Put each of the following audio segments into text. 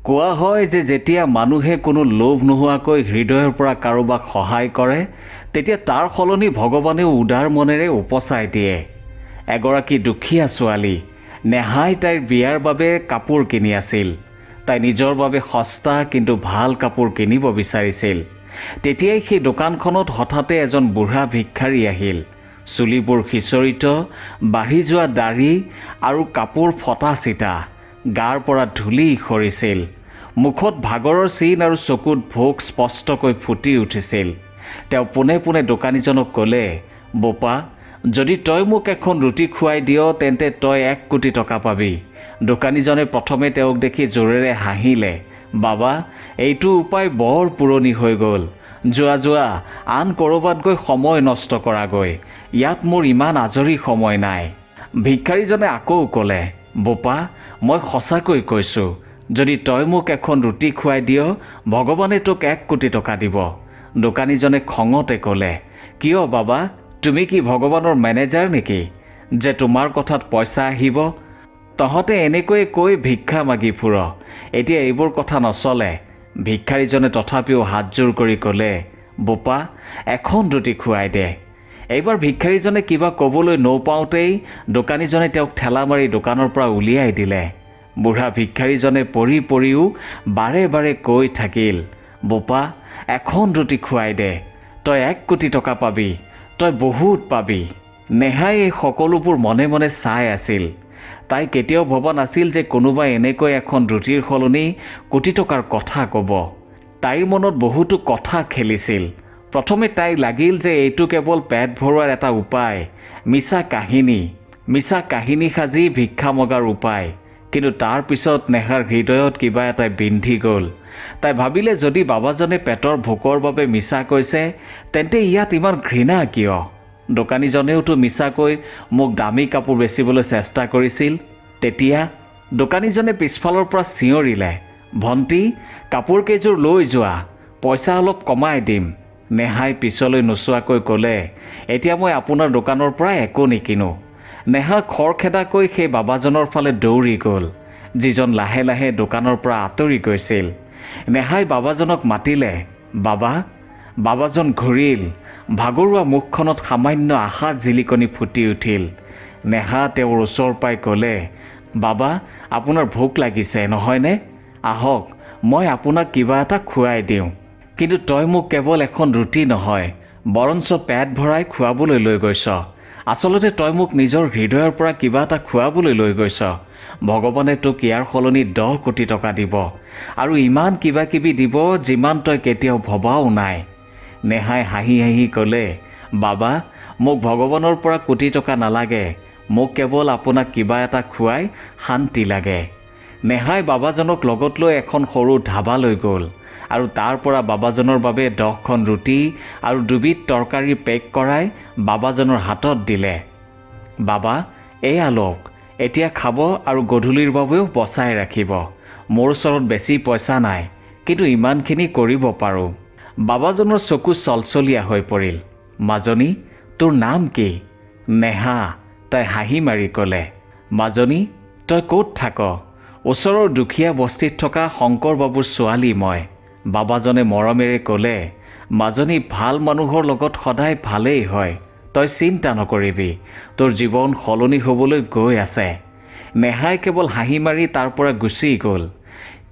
কোৱা হয় যে যেতিয়া মানুহে কোনো লোভ নোহোৱাকৈ হৃদয়ৰ পৰা কাৰোবাক সহায় কৰে তেতিয়া তাৰ সলনি ভগৱানেও উদাৰ মনেৰে উপচাই দিয়ে। এগৰাকী দুখীয়া ছোৱালী নেহাই তাইৰ বিয়াৰ বাবে কাপোৰ কিনি আছিল। তাই নিজৰ বাবে সস্তা কিন্তু ভাল কাপোৰ কিনিব বিচাৰিছিল। তেতিয়াই সেই দোকানখনত হঠাতে এজন বুঢ়া ভিক্ষাৰী আহিল। চুলিবোৰ খিচৰিত, বাঢ়ি যোৱা দাঢ়ি আৰু কাপোৰ ফটা চিটা, গাৰ পৰা ধূলি সৰিছিল। মুখত ভাগৰৰ চিন আৰু চকুত ভোক স্পষ্টকৈ ফুটি উঠিছিল। তেওঁ পোনে পোনে দোকানীজনক ক'লে, বোপা, যদি তই মোক এখন ৰুটি খুৱাই দিয় তেন্তে তই 1 কোটি টকা পাবি। দোকানীজনে প্ৰথমে তেওঁক দেখি জোৰেৰে হাঁহিলে। বাবা, এইটো উপায় বৰ পুৰণি হৈ গ'ল। যোৱা আন ক'ৰবাত গৈ সময় নষ্ট কৰাগৈ। ইয়াত মোৰ ইমান আজৰি সময় নাই। ভিক্ষাৰীজনে আকৌ ক'লে, বোপা, মই সঁচাকৈ কৈছোঁ, যদি তই মোক এখন ৰুটি খুৱাই দিয় ভগৱানে তোক 1 কোটি টকা দিব। দোকানীজনে খঙতে ক'লে, কিয় বাবা, তুমি কি ভগৱানৰ মেনেজাৰ নেকি যে তোমাৰ কথাত পইচা আহিব? তহঁতে এনেকৈয়ে কৈ ভিক্ষা মাগি ফুৰ। এতিয়া এইবোৰ কথা নচলে। ভিক্ষাৰীজনে তথাপিও হাতযোৰ কৰি ক'লে, বোপা, এখন ৰুটি খুৱাই দে। এইবাৰ ভিক্ষাৰীজনে কিবা ক'বলৈ নৌপাওঁতেই দোকানীজনে তেওঁক ঠেলা মাৰি দোকানৰ পৰা উলিয়াই দিলে। বুঢ়া ভিক্ষাৰীজনে পৰি পৰিও বাৰে বাৰে কৈ থাকিল, বোপা, এখন ৰুটি খুৱাই দে। তই 1 কোটি টকা পাবি, তই বহুত পাবি। নেহাই এই সকলোবোৰ মনে মনে চাই আছিল। তাই কেতিয়াও ভবা নাছিল যে কোনোবাই এনেকৈ এখন ৰুটিৰ সলনি কোটি টকাৰ কথা ক'ব। তাইৰ মনত বহুতো কথা খেলিছিল। প্ৰথমে তাইৰ লাগিল যে এইটো কেৱল পেট ভৰোৱাৰ এটা উপায়, মিছা কাহিনী সাজি ভিক্ষা মগাৰ উপায়। কিন্তু তাৰ পিছত নেহাৰ হৃদয়ত কিবা এটা বিন্ধি গ'ল। তাই ভাবিলে, যদি বাবাজনে পেটৰ ভোকৰ বাবে মিছা কৈছে তেন্তে ইয়াত ইমান ঘৃণা কিয়? দোকানীজনেওতো মিছাকৈ মোক দামী কাপোৰ বেচিবলৈ চেষ্টা কৰিছিল। তেতিয়া দোকানীজনে পিছফালৰ পৰা চিঞৰিলে, ভণ্টি, কাপোৰ কেইযোৰ লৈ যোৱা, পইচা অলপ কমাই দিম। নেহাই পিছলৈ নোচোৱাকৈ ক'লে, এতিয়া মই আপোনাৰ দোকানৰ পৰা একো নিকিনো। নেহা খৰখেদাকৈ সেই বাবাজনৰ ফালে দৌৰি গ'ল, যিজন লাহে লাহে দোকানৰ পৰা আঁতৰি গৈছিল। নেহাই বাবাজনক মাতিলে, বাবা। বাবাজন ঘূৰিল। ভাগৰুৱা মুখখনত সামান্য আশাৰ জিলিকনি ফুটি উঠিল। নেহা তেওঁৰ ওচৰ পাই ক'লে, বাবা, আপোনাৰ ভোক লাগিছে নহয়নে? আহক, মই আপোনাক কিবা এটা খুৱাই দিওঁ। কিন্তু তই মোক কেৱল এখন ৰুটি নহয়, বৰঞ্চ পেট ভৰাই খুৱাবলৈ লৈ গৈছ। আচলতে তই মোক নিজৰ হৃদয়ৰ পৰা কিবা এটা খুৱাবলৈ লৈ গৈছ। ভগৱানে তোক ইয়াৰ সলনি 10 কোটি টকা দিব আৰু ইমান কিবা কিবি দিব যিমান তই কেতিয়াও ভবাও নাই। নেহাই হাঁহি হাঁহি ক'লে, বাবা, মোক ভগৱানৰ পৰা কোটি টকা নালাগে, মোক কেৱল আপোনাক কিবা এটা খুৱাই শান্তি লাগে। নেহাই বাবাজনক লগত লৈ এখন সৰু ধাবালৈ গ'ল আৰু তাৰ পৰা বাবাজনৰ বাবে 10খন ৰুটি আৰু 2বিধ তৰকাৰী পেক কৰাই বাবাজনৰ হাতত দিলে। বাবা, এয়া লওক, এতিয়া খাব আৰু গধূলিৰ বাবেও বচাই ৰাখিব। মোৰ ওচৰত বেছি পইচা নাই, কিন্তু ইমানখিনি কৰিব পাৰোঁ। বাবাজনৰ চকু চলচলীয়া হৈ পৰিল। মাজনী, তোৰ নাম কি? নেহা, তাই হাঁহি মাৰি ক'লে। মাজনী, তই ক'ত থাক? ওচৰৰ দুখীয়া বস্তিত থকা শংকৰ বাবুৰ ছোৱালী মই। বাবাজনে মৰমেৰে ক'লে, মাজনী, ভাল মানুহৰ লগত সদায় ভালেই হয়। তই চিন্তা নকৰিবি, তোৰ জীৱন সলনি হ'বলৈ গৈ আছে। নেহাই কেৱল হাঁহি মাৰি তাৰ পৰা গুচি গ'ল।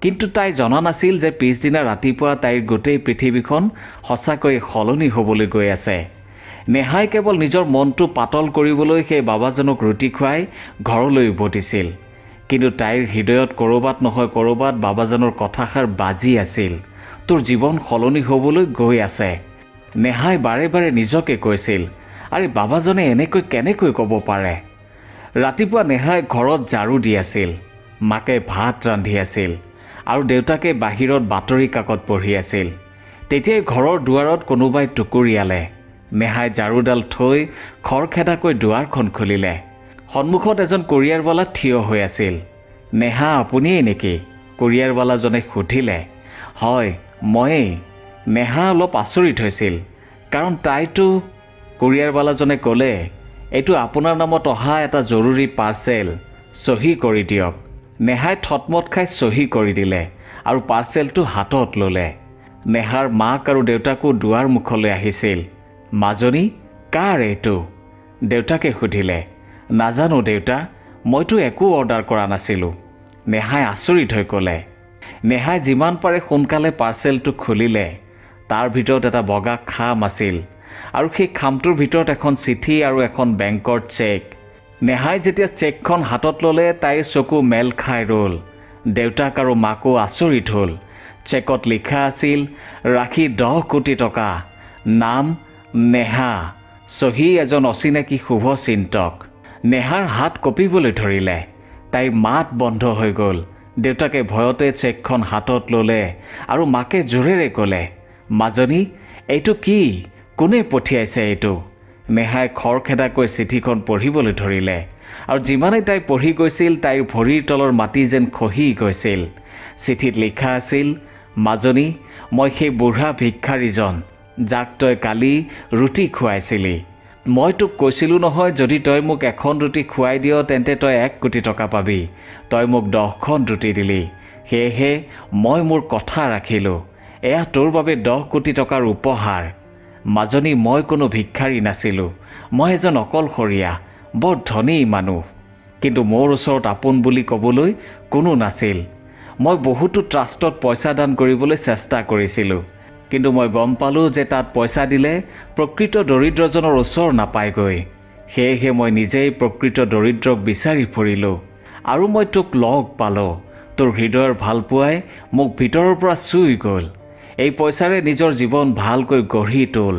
কিন্তু তাই জনা নাছিল যে পিছদিনা ৰাতিপুৱা তাইৰ গোটেই পৃথিৱীখন সঁচাকৈ সলনি হ'বলৈ গৈ আছে। নেহাই কেৱল নিজৰ মনটো পাতল কৰিবলৈ সেই বাবাজনক ৰুটি খুৱাই ঘৰলৈ উভতিছিল। কিন্তু তাইৰ হৃদয়ত ক'ৰবাত নহয় ক'ৰবাত বাবাজনৰ কথাষাৰ বাজি আছিল, তোৰ জীৱন সলনি হ'বলৈ গৈ আছে। নেহাই বাৰে বাৰে নিজকে কৈছিল, আৰে বাবাজনে এনেকৈ কেনেকৈ ক'ব পাৰে? ৰাতিপুৱা নেহাই ঘৰত ঝাৰু দি আছিল, মাকে ভাত ৰান্ধি আছিল আৰু দেউতাকে বাহিৰত বাতৰি কাকত পঢ়ি আছিল। তেতিয়াই ঘৰৰ দুৱাৰত কোনোবাই টুকুৰিয়ালে। নেহাই ঝাৰুডাল থৈ খৰখেদাকৈ দুৱাৰখন খুলিলে। সন্মুখত এজন কোৰিয়াৰৱালা থিয় হৈ আছিল। নেহা, আপুনিয়েই নেকি? কোৰিয়াৰৱালাজনে সুধিলে। হয়, ময়েই। নেহা অলপ আচৰিত হৈছিল, কাৰণ তাইতো। কোৰিয়াৰৱালাজনে ক'লে, এইটো আপোনাৰ নামত অহা এটা জৰুৰী পাৰ্চেল, চহী কৰি দিয়ক। নেহাই থতমত খাই চহী কৰি দিলে আৰু পাৰ্চেলটো হাতত ল'লে। নেহাৰ মাক আৰু দেউতাকো দুৱাৰ মুখলৈ আহিছিল। মাজনী, কাৰ এইটো? দেউতাকে সুধিলে। নাজানো দেউতা, মইতো একো অৰ্ডাৰ কৰা নাছিলোঁ। নেহাই আচৰিত হৈ ক'লে। নেহাই যিমান পাৰে সোনকালে পাৰ্চেলটো খুলিলে। তাৰ ভিতৰত এটা বগা খাম আছিল আৰু সেই খামটোৰ ভিতৰত এখন চিঠি আৰু এখন বেংকৰ চেক। নেহাই যেতিয়া চেকখন হাতত ল'লে তাইৰ চকু মেল খাই ৰ'ল। দেউতাক আৰু মাকো আচৰিত হ'ল। চেকত লিখা আছিল ৰাশি 10 কোটি টকা, নাম নেহা, চহী এজন অচিনাকি শুভচিন্তক। নেহাৰ হাত কঁপিবলৈ ধৰিলে। তাইৰ মাত বন্ধ হৈ গ'ল। দেউতাকে ভয়তে চেকখন হাতত ল'লে আৰু মাকে জোৰেৰে ক'লে, মাজনী, এইটো কি? কোনে পঠিয়াইছে এইটো? নেহাই খৰখেদাকৈ চিঠিখন পঢ়িবলৈ ধৰিলে আৰু যিমানেই তাই পঢ়ি গৈছিল তাইৰ ভৰিৰ তলৰ মাটি যেন খহি গৈছিল। চিঠিত লিখা আছিল, মাজনী, মই সেই বুঢ়া ভিক্ষাৰীজন যাক তই কালি ৰুটি খুৱাইছিলি। মই তোক কৈছিলোঁ নহয়, যদি তই মোক এখন ৰুটি খুৱাই দিয় তেন্তে তই 1 কোটি টকা পাবি। তই মোক 10খন ৰুটি দিলি, সেয়েহে মই মোৰ কথা ৰাখিলোঁ। এয়া তোৰ বাবে 10 কোটি টকাৰ উপহাৰ। মাজনী, মই কোনো ভিক্ষাৰী নাছিলোঁ। মই এজন অকলশৰীয়া, বৰ ধনী মানুহ। কিন্তু মোৰ ওচৰত আপোন বুলি ক'বলৈ কোনো নাছিল। মই বহুতো ট্ৰাষ্টত পইচা দান কৰিবলৈ চেষ্টা কৰিছিলোঁ, কিন্তু মই গম পালোঁ যে তাত পইচা দিলে প্ৰকৃত দৰিদ্ৰজনৰ ওচৰ নাপায়গৈ। সেয়েহে মই নিজেই প্ৰকৃত দৰিদ্ৰক বিচাৰি ফুৰিলোঁ আৰু মই তোক লগ পালোঁ। তোৰ হৃদয়ৰ ভালপোৱাই মোক ভিতৰৰ পৰা চুই গ'ল। এই পইচাৰে নিজৰ জীৱন ভালকৈ গঢ়ি তোল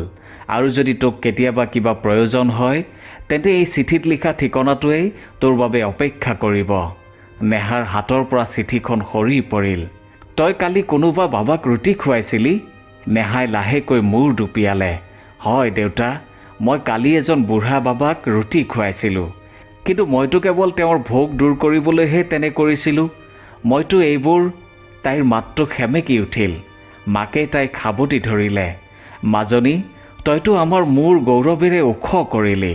আৰু যদি তোক কেতিয়াবা কিবা প্ৰয়োজন হয় তেন্তে এই চিঠিত লিখা ঠিকনাটোৱেই তোৰ বাবে অপেক্ষা কৰিব। নেহাৰ হাতৰ পৰা চিঠিখন সৰি পৰিল। তই কালি কোনোবা বাবাক ৰুটি খুৱাইছিলি? নেহাই লাহেকৈ মূৰ দুপিয়ালে। হয় দেউতা, মই কালি এজন বুঢ়া বাবাক ৰুটি খুৱাইছিলোঁ, কিন্তু মইতো কেৱল তেওঁৰ ভোগ দূৰ কৰিবলৈহে তেনে কৰিছিলোঁ। মইতো এইবোৰ। তাইৰ মাতটো সেমেকি উঠিল। মাকে তাইক সাবটি ধৰিলে। মাজনী, তইতো আমাৰ মূৰ গৌৰৱেৰে ওখ কৰিলি।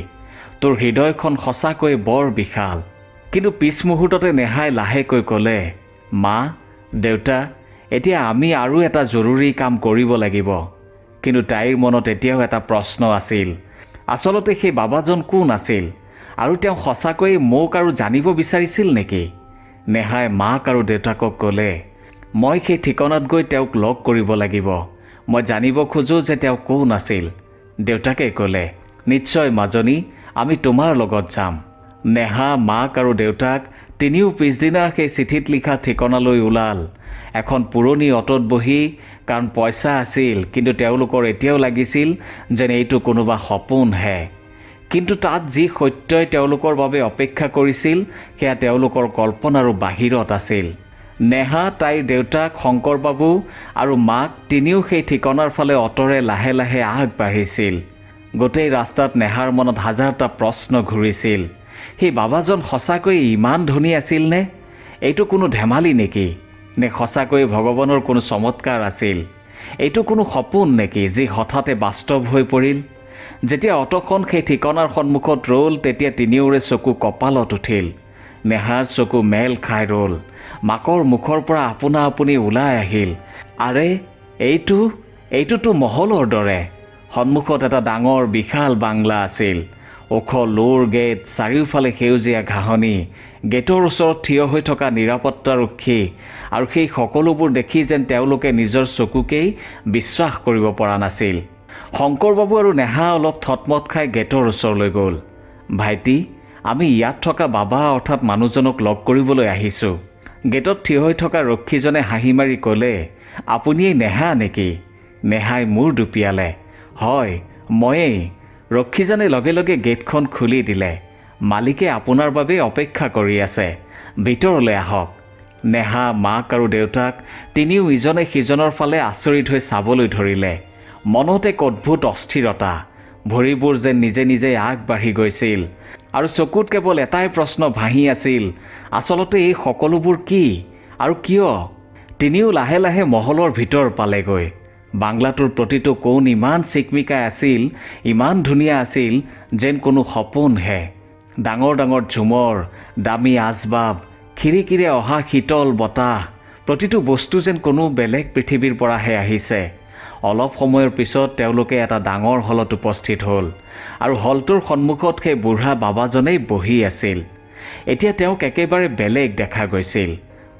তোৰ হৃদয়খন সঁচাকৈ বৰ বিশাল। কিন্তু পিছ মুহূৰ্ততে নেহাই লাহেকৈ ক'লে, মা, দেউতা, এতিয়া আমি আৰু এটা জৰুৰী কাম কৰিব লাগিব। কিন্তু তাইৰ মনত এতিয়াও এটা প্ৰশ্ন আছিল। আচলতে সেই বাবাজন কোন আছিল আৰু তেওঁ সঁচাকৈয়ে মোক আৰু জানিব বিচাৰিছিল নেকি? নেহাই মাক আৰু দেউতাকক ক'লে, মই সেই ঠিকনাত গৈ তেওঁক লগ কৰিব লাগিব। মই জানিব খোজোঁ যে তেওঁ কোন আছিল। দেউতাকে ক'লে, নিশ্চয় মাজনী, আমি তোমাৰ লগত যাম। নেহা, মাক আৰু দেউতাক তিনিও পিছদিনা সেই চিঠিত লিখা ঠিকনালৈ ওলাল। এখন পুৰণি অটত বহি, কাৰণ পইচা আছিল, কিন্তু তেওঁলোকৰ এতিয়াও লাগিছিল যেন এইটো কোনোবা সপোনহে। কিন্তু তাত যি সত্যই তেওঁলোকৰ বাবে অপেক্ষা কৰিছিল সেয়া তেওঁলোকৰ কল্পনাৰো বাহিৰত আছিল। নেহা, তাইৰ দেউতাক শংকৰ বাবু আৰু মাক তিনিও সেই ঠিকনাৰ ফালে অটৰে লাহে লাহে আগবাঢ়িছিল। গোটেই ৰাস্তাত নেহাৰ মনত হাজাৰটা প্ৰশ্ন ঘূৰিছিল। সেই বাবাজন সঁচাকৈয়ে ইমান ধনী আছিল নে? এইটো কোনো ধেমালি নেকি? নে সঁচাকৈয়ে ভগৱানৰ কোনো চমৎকাৰ আছিল? এইটো কোনো সপোন নেকি যি হঠাতে বাস্তৱ হৈ পৰিল? যেতিয়া অটখন সেই ঠিকনাৰ সন্মুখত ৰ'ল তেতিয়া তিনিওৰে চকু কপালত উঠিল। নেহাৰ চকু মেল খাই ৰ'ল। মাকৰ মুখৰ পৰা আপোনা আপুনি ওলাই আহিল, আৰে এইটোতো মহলৰ দৰে। সন্মুখত এটা ডাঙৰ বিশাল বাংলা আছিল। ওখ লোৰ গেট, চাৰিওফালে সেউজীয়া ঘাঁহনি, গেটৰ ওচৰত থিয় হৈ থকা নিৰাপত্তাৰক্ষী, আৰু সেই সকলোবোৰ দেখি যেন তেওঁলোকে নিজৰ চকুকেই বিশ্বাস কৰিব পৰা নাছিল। শংকৰ বাবু আৰু নেহা অলপ থতমত খাই গেটৰ ওচৰলৈ গ'ল। ভাইটি, আমি ইয়াত থকা বাবা অৰ্থাৎ মানুহজনক লগ কৰিবলৈ আহিছোঁ। গেটত থিয় হৈ থকা ৰক্ষীজনে হাঁহি মাৰি ক'লে, আপুনিয়েই নেহা নেকি? নেহাই মূৰ দুপিয়ালে। হয়, ময়েই। ৰক্ষীজনে লগে লগে গেটখন খুলি দিলে। মালিকে আপোনাৰ বাবে অপেক্ষা কৰি আছে, ভিতৰলৈ আহক। নেহা, মাক আৰু দেউতাক তিনিও ইজনে সিজনৰ ফালে আচৰিত হৈ চাবলৈ ধৰিলে। মনত এক অদ্ভুত অস্থিৰতা। ভৰিবোৰ যেন নিজে নিজে আগবাঢ়ি গৈছিল আৰু চকুত কেৱল এটাই প্ৰশ্ন ভাহি আছিল, আচলতে এই সকলোবোৰ কি আৰু কিয়? তিনিও লাহে লাহে মহলৰ ভিতৰ পালেগৈ। বাংলাটোৰ প্ৰতিটো কোণ ইমান চিকমিকাই আছিল, ইমান ধুনীয়া আছিল যেন কোনো সপোনহে। ডাঙৰ ডাঙৰ ঝুমৰ, দামী আচবাব, খিৰিকিৰে অহা শীতল বতাহ, প্ৰতিটো বস্তু যেন কোনো বেলেগ পৃথিৱীৰ পৰাহে আহিছে। অলপ সময়ৰ পিছত তেওঁলোকে এটা ডাঙৰ হলত উপস্থিত হ'ল আৰু হলটোৰ সন্মুখত সেই বুঢ়া বাবাজনেই বহি আছিল। এতিয়া তেওঁক একেবাৰে বেলেগ দেখা গৈছিল।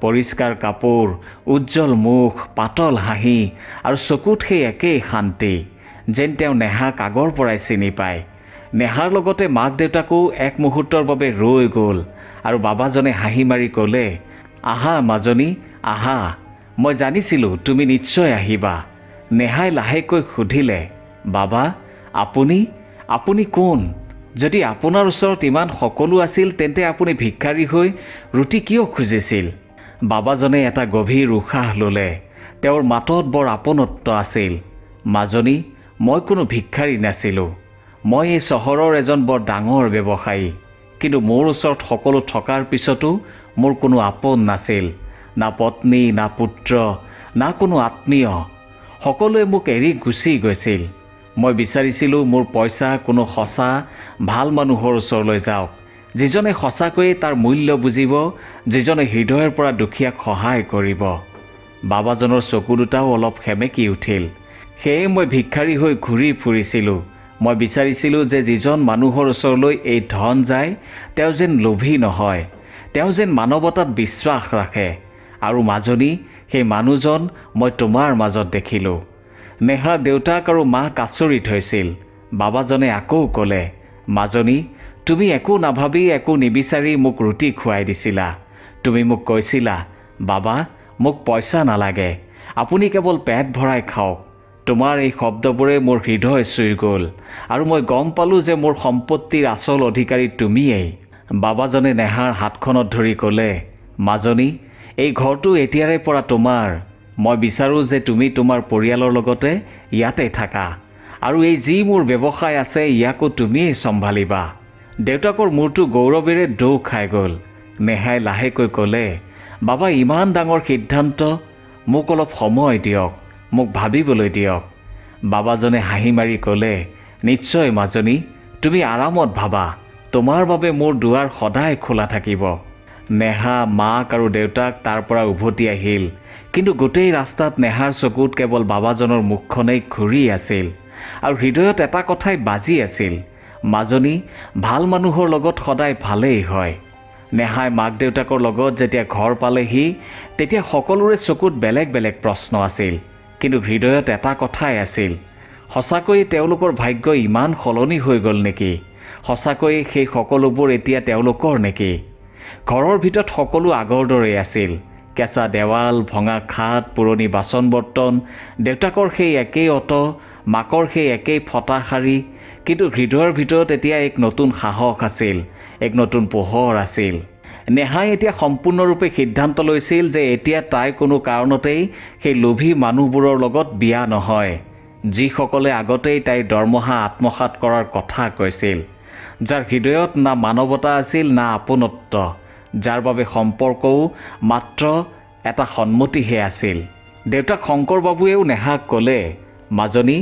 পৰিষ্কাৰ কাপোৰ, উজ্জ্বল মুখ, পাতল হাঁহি আৰু চকুত সেই একেই শান্তি, যেন তেওঁ নেহাক আগৰ পৰাই চিনি পায়। নেহাৰ লগতে মাক দেউতাকো এক মুহূৰ্তৰ বাবে ৰৈ গ'ল আৰু বাবাজনে হাঁহি মাৰি ক'লে, আহা মাজনী, আহা, মই জানিছিলোঁ তুমি নিশ্চয় আহিবা। নেহাই লাহেকৈ সুধিলে, বাবা, আপুনি কোন? যদি আপোনাৰ ওচৰত ইমান সকলো আছিল তেন্তে আপুনি ভিক্ষাৰী হৈ ৰুটি কিয় খুজিছিল? বাবাজনে এটা গভীৰ উশাহ ল'লে। তেওঁৰ মাতত বৰ আপোনত্ব আছিল। মাজনী, মই কোনো ভিক্ষাৰী নাছিলোঁ। মই এই চহৰৰ এজন বৰ ডাঙৰ ব্যৱসায়ী। কিন্তু মোৰ ওচৰত সকলো থকাৰ পিছতো মোৰ কোনো আপোন নাছিল, না পত্নী, না পুত্ৰ, না কোনো আত্মীয়। সকলোৱে মোক এৰি গুচি গৈছিল। মই বিচাৰিছিলোঁ মোৰ পইচা কোনো সঁচা ভাল মানুহৰ ওচৰলৈ যাওক, যিজনে সঁচাকৈয়ে তাৰ মূল্য বুজিব, যিজনে হৃদয়ৰ পৰা দুখীয়াক সহায় কৰিব। বাবাজনৰ চকু দুটাও অলপ সেমেকি উঠিল। সেয়ে মই ভিক্ষাৰী হৈ ঘূৰি ফুৰিছিলোঁ। মই বিচাৰিছিলোঁ যে যিজন মানুহৰ ওচৰলৈ এই ধন যায় তেওঁ যেন লোভী নহয়, তেওঁ যেন মানৱতাত বিশ্বাস ৰাখে। আৰু মাজনী, সেই মানুহজন মই তোমাৰ মাজত দেখিলোঁ। নেহাৰ দেউতাক আৰু মাক আচৰিত হৈছিল। বাবাজনে আকৌ ক'লে, মাজনী, তুমি একো নাভাবি, একো নিবিচাৰি মোক ৰুটি খুৱাই দিছিলা। তুমি মোক কৈছিলা, বাবা, মোক পইচা নালাগে, আপুনি কেৱল পেট ভৰাই খাওক। তোমাৰ এই শব্দবোৰে মোৰ হৃদয় চুই গ'ল আৰু মই গম পালোঁ যে মোৰ সম্পত্তিৰ আচল অধিকাৰী তুমিয়েই। বাবাজনে নেহাৰ হাতখনত ধৰি ক'লে, মাজনী, এই ঘৰটো এতিয়াৰে পৰা তোমাৰ। মই বিচাৰোঁ যে তুমি তোমাৰ পৰিয়ালৰ লগতে ইয়াতে থাকা আৰু এই যি মোৰ ব্যৱসায় আছে ইয়াকো তুমিয়েই চম্ভালিবা। দেউতাকৰ মূৰটো গৌৰৱেৰে দৌ খাই গ'ল। নেহাই লাহেকৈ ক'লে, বাবা, ইমান ডাঙৰ সিদ্ধান্ত, মোক অলপ সময় দিয়ক, মোক ভাবিবলৈ দিয়ক। বাবাজনে হাঁহি মাৰি ক'লে, নিশ্চয় মাজনী, তুমি আৰামত ভাবা, তোমাৰ বাবে মোৰ দুৱাৰ সদায় খোলা থাকিব। নেহা, মাক আৰু দেউতাক তাৰ পৰা উভতি আহিল। কিন্তু গোটেই ৰাস্তাত নেহাৰ চকুত কেৱল বাবাজনৰ মুখখনেই ঘূৰি আছিল আৰু হৃদয়ত এটা কথাই বাজি আছিল, মাজনী, ভাল মানুহৰ লগত সদায় ভালেই হয়। নেহাই মাক দেউতাকৰ লগত যেতিয়া ঘৰ পালেহি তেতিয়া সকলোৰে চকুত বেলেগ বেলেগ প্ৰশ্ন আছিল, কিন্তু হৃদয়ত এটা কথাই আছিল, সঁচাকৈয়ে তেওঁলোকৰ ভাগ্য ইমান সলনি হৈ গ'ল নেকি? সঁচাকৈয়ে সেই সকলোবোৰ এতিয়া তেওঁলোকৰ নেকি? ঘৰৰ ভিতৰত সকলো আগৰ দৰেই আছিল। কেঁচা দেৱাল, ভঙা খাট, পুৰণি বাচন বৰ্তন, দেউতাকৰ সেই একেই অটো, মাকৰ সেই একেই ফটা শাৰী। কিন্তু হৃদয়ৰ ভিতৰত এতিয়া এক নতুন সাহস আছিল, এক নতুন পোহৰ আছিল। নেহাই এতিয়া সম্পূৰ্ণৰূপে সিদ্ধান্ত লৈছিল যে এতিয়া তাই কোনো কাৰণতেই সেই লোভী মানুহবোৰৰ লগত বিয়া নহয়, যিসকলে আগতেই তাইৰ দৰমহা আত্মসাৎ কৰাৰ কথা কৈছিল, যাৰ হৃদয়ত না মানৱতা আছিল, না আপোনত্ব, যাৰ বাবে সম্পৰ্কও মাত্ৰ এটা সন্মতিহে আছিল। দেউতাক শংকৰ বাবুৱেও নেহাক ক'লে, মাজনী,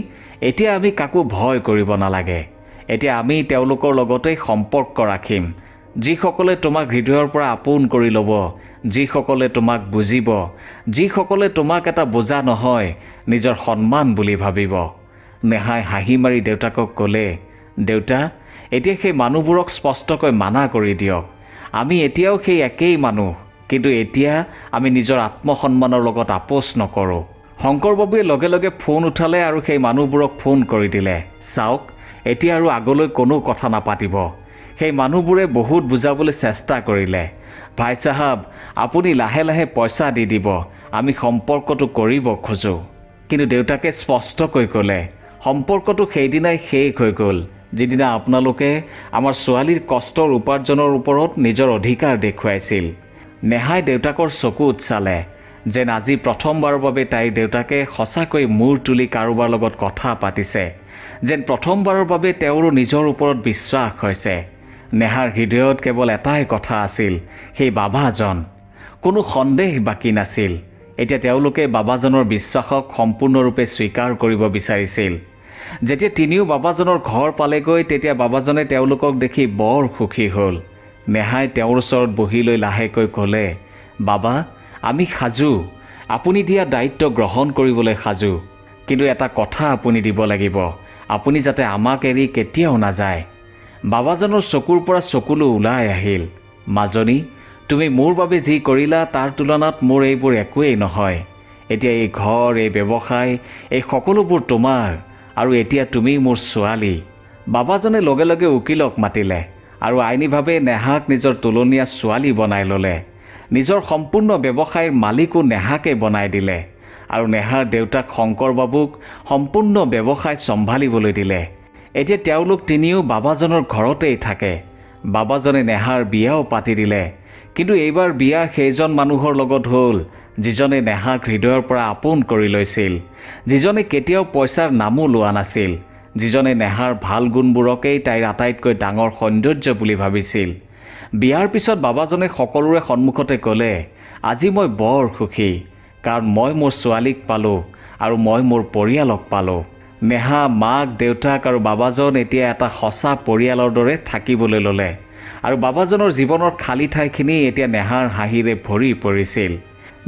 এতিয়া আমি কাকো ভয় কৰিব নালাগে। এতিয়া আমি তেওঁলোকৰ লগতেই সম্পৰ্ক ৰাখিম, যিসকলে তোমাক হৃদয়ৰ পৰা আপোন কৰি ল'ব, যিসকলে তোমাক বুজিব, যিসকলে তোমাক এটা বোজা নহয়, নিজৰ সন্মান বুলি ভাবিব। নেহাই হাঁহি মাৰি দেউতাকক ক'লে, দেউতা, এতিয়া সেই মানুহবোৰক স্পষ্টকৈ মানা কৰি দিয়ক। আমি এতিয়াও সেই একেই মানুহ, কিন্তু এতিয়া আমি নিজৰ আত্মসন্মানৰ লগত আপোচ নকৰোঁ। শংকৰ বাবুৱে লগে লগে ফোন উঠালে আৰু সেই মানুহবোৰক ফোন কৰি দিলে, চাওক, এতিয়া আৰু আগলৈ কোনো কথা নাপাতিব। সেই মানুহবোৰে বহুত বুজাবলৈ চেষ্টা কৰিলে, ভাই চাহাব, আপুনি লাহে লাহে পইচা দি দিব, আমি সম্পৰ্কটো কৰিব খোজোঁ। কিন্তু দেউতাকে স্পষ্টকৈ ক'লে, সম্পৰ্কটো সেইদিনাই শেষ হৈ গ'ল যিদিনা আপোনালোকে আমাৰ ছোৱালীৰ কষ্টৰ উপাৰ্জনৰ ওপৰত নিজৰ অধিকাৰ দেখুৱাইছিল। নেহাই দেউতাকৰ চকুত চালে, যেন আজি প্ৰথমবাৰৰ বাবে তাইৰ দেউতাকে সঁচাকৈ মূৰ তুলি কাৰোবাৰ লগত কথা পাতিছে, যেন প্ৰথমবাৰৰ বাবে তেওঁৰো নিজৰ ওপৰত বিশ্বাস হৈছে। নেহাৰ হৃদয়ত কেৱল এটাই কথা আছিল, সেই বাবাজন। কোনো সন্দেহ বাকী নাছিল। এতিয়া তেওঁলোকে বাবাজনৰ বিশ্বাসক সম্পূৰ্ণৰূপে স্বীকাৰ কৰিব বিচাৰিছিল। যেতিয়া তিনিও বাবাজনৰ ঘৰ পালেগৈ তেতিয়া বাবাজনে তেওঁলোকক দেখি বৰ সুখী হ'ল। নেহাই তেওঁৰ ওচৰত বহি লৈ লাহেকৈ ক'লে, বাবা, আমি সাজু, আপুনি দিয়া দায়িত্ব গ্ৰহণ কৰিবলৈ সাজু। কিন্তু এটা কথা আপুনি দিব লাগিব, আপুনি যাতে আমাক এৰি কেতিয়াও নাযায়। বাবাজনৰ চকুৰ পৰা চকুলো ওলাই আহিল। মাজনী, তুমি মোৰ বাবে যি কৰিলা তাৰ তুলনাত মোৰ এইবোৰ একোৱেই নহয়। এতিয়া এই ঘৰ, এই ব্যৱসায়, এই সকলোবোৰ তোমাৰ, আৰু এতিয়া তুমি মোৰ ছোৱালী। বাবাজনে লগে লগে উকিলক মাতিলে আৰু আইনীভাৱে নেহাক নিজৰ তুলনীয়া ছোৱালী বনাই ল'লে। নিজৰ সম্পূৰ্ণ ব্যৱসায়ৰ মালিকো নেহাকে বনাই দিলে আৰু নেহাৰ দেউতাক শংকৰ বাবুক সম্পূৰ্ণ ব্যৱসায় চম্ভালিবলৈ দিলে। এতিয়া তেওঁলোক তিনিও বাবাজনৰ ঘৰতেই থাকে। বাবাজনে নেহাৰ বিয়াও পাতি দিলে। কিন্তু এইবাৰ বিয়া সেইজন মানুহৰ লগত হ'ল যিজনে নেহাক হৃদয়ৰ পৰা আপোন কৰি লৈছিল, যিজনে কেতিয়াও পইচাৰ নামো লোৱা নাছিল, যিজনে নেহাৰ ভাল গুণবোৰকেই তাইৰ আটাইতকৈ ডাঙৰ সৌন্দৰ্য বুলি ভাবিছিল। বিয়াৰ পিছত বাবাজনে সকলোৰে সন্মুখতে ক'লে, আজি মই বৰ সুখী, কাৰণ মই মোৰ ছোৱালীক পালোঁ আৰু মই মোৰ পৰিয়ালক পালোঁ। নেহা, মাক, দেউতাক আৰু বাবাজন এতিয়া এটা সঁচা পৰিয়ালৰ দৰে থাকিবলৈ ল'লে আৰু বাবাজনৰ জীৱনৰ খালী ঠাইখিনি এতিয়া নেহাৰ হাঁহিৰে ভৰি পৰিছিল।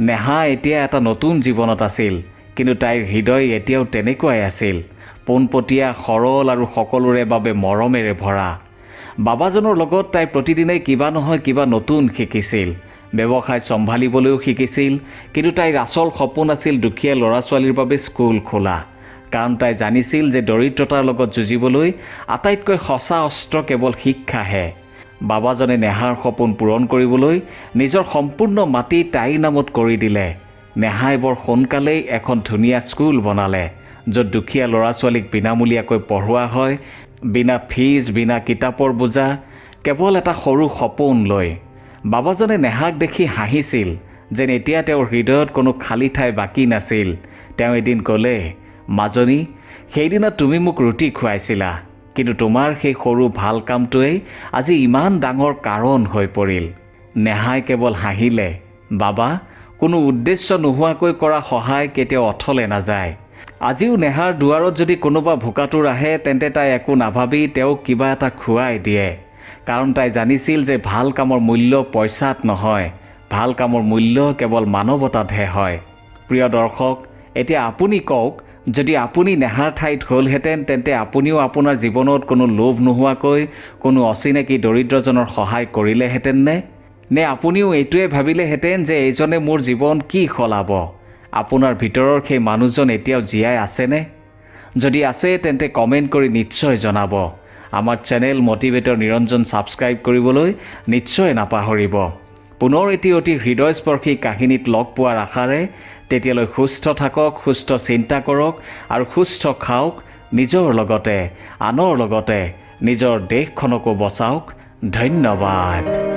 নেহা এতিয়া এটা নতুন জীৱনত আছিল, কিন্তু তাইৰ হৃদয় এতিয়াও তেনেকুৱাই আছিল, পোনপটীয়া, সৰল আৰু সকলোৰে বাবে মৰমেৰে ভৰা। বাবাজনৰ লগত তাই প্ৰতিদিনে কিবা নহয় কিবা নতুন শিকিছিল, ব্যৱসায় চম্ভালিবলৈও শিকিছিল। কিন্তু তাইৰ আচল সপোন আছিল দুখীয়া ল'ৰা ছোৱালীৰ বাবে স্কুল খোলা, কাৰণ তাই জানিছিল যে দৰিদ্ৰতাৰ লগত যুঁজিবলৈ আটাইতকৈ সঁচা অস্ত্ৰ কেৱল শিক্ষাহে। বাবাজনে নেহাৰ সপোন পূৰণ কৰিবলৈ নিজৰ সম্পূৰ্ণ মাটি তাইৰ নামত কৰি দিলে। নেহাই বৰ সোনকালেই এখন ধুনীয়া স্কুল বনালে, য'ত দুখীয়া ল'ৰা ছোৱালীক বিনামূলীয়াকৈ পঢ়োৱা হয়, বিনা ফিজ, বিনা কিতাপৰ বোজা, কেৱল এটা সৰু সপোন লৈ। বাবাজনে নেহাক দেখি হাঁহিছিল, যেন এতিয়া তেওঁৰ হৃদয়ত কোনো খালী ঠাই বাকী নাছিল। তেওঁ এদিন ক'লে, মাজনী, সেইদিনা তুমি মোক ৰুটি খুৱাইছিলা, কিন্তু তোমাৰ সেই সৰু ভাল কামটোৱেই আজি ইমান ডাঙৰ কাৰণ হৈ পৰিল। নেহাই কেৱল হাঁহিলে। বাবা, কোনো উদ্দেশ্য নোহোৱাকৈ কৰা সহায় কেতিয়াও অথলে নাযায়। আজিও নেহাৰ দুৱাৰত যদি কোনোবা ভোকাতুৰ আহে, তেন্তে তাই একো নাভাবি তেওঁক কিবা এটা খুৱাই দিয়ে, কাৰণ তাই জানিছিল যে ভাল কামৰ মূল্য পইচাত নহয়, ভাল কামৰ মূল্য কেৱল মানৱতাতহে হয়। প্ৰিয় দৰ্শক, এতিয়া আপুনি কওক, যদি আপুনি নেহাৰ ঠাইত হ'লহেঁতেন, তেন্তে আপুনিও আপোনাৰ জীৱনত কোনো লোভ নোহোৱাকৈ কোনো অচিনাকি দৰিদ্ৰজনৰ সহায় কৰিলেহেঁতেন নে আপুনিও এইটোৱে ভাবিলেহেঁতেন যে এইজনে মোৰ জীৱন কি সলাব? আপোনাৰ ভিতৰৰ সেই মানুহজন এতিয়াও জীয়াই আছেনে? যদি আছে, তেন্তে কমেণ্ট কৰি নিশ্চয় জনাব। আমাৰ চেনেল মটিভেটৰ নিৰঞ্জন ছাবস্ক্ৰাইব কৰিবলৈ নিশ্চয় নাপাহৰিব। পুনৰ এটি অতি হৃদয়স্পৰ্শী কাহিনীত লগ পোৱাৰ আশাৰে তেতিয়ালৈ সুস্থ থাকক, সুস্থ চিন্তা কৰক আৰু সুস্থ খাওক। নিজৰ লগতে আনৰ লগতে নিজৰ দেশখনকো বচাওক। ধন্যবাদ।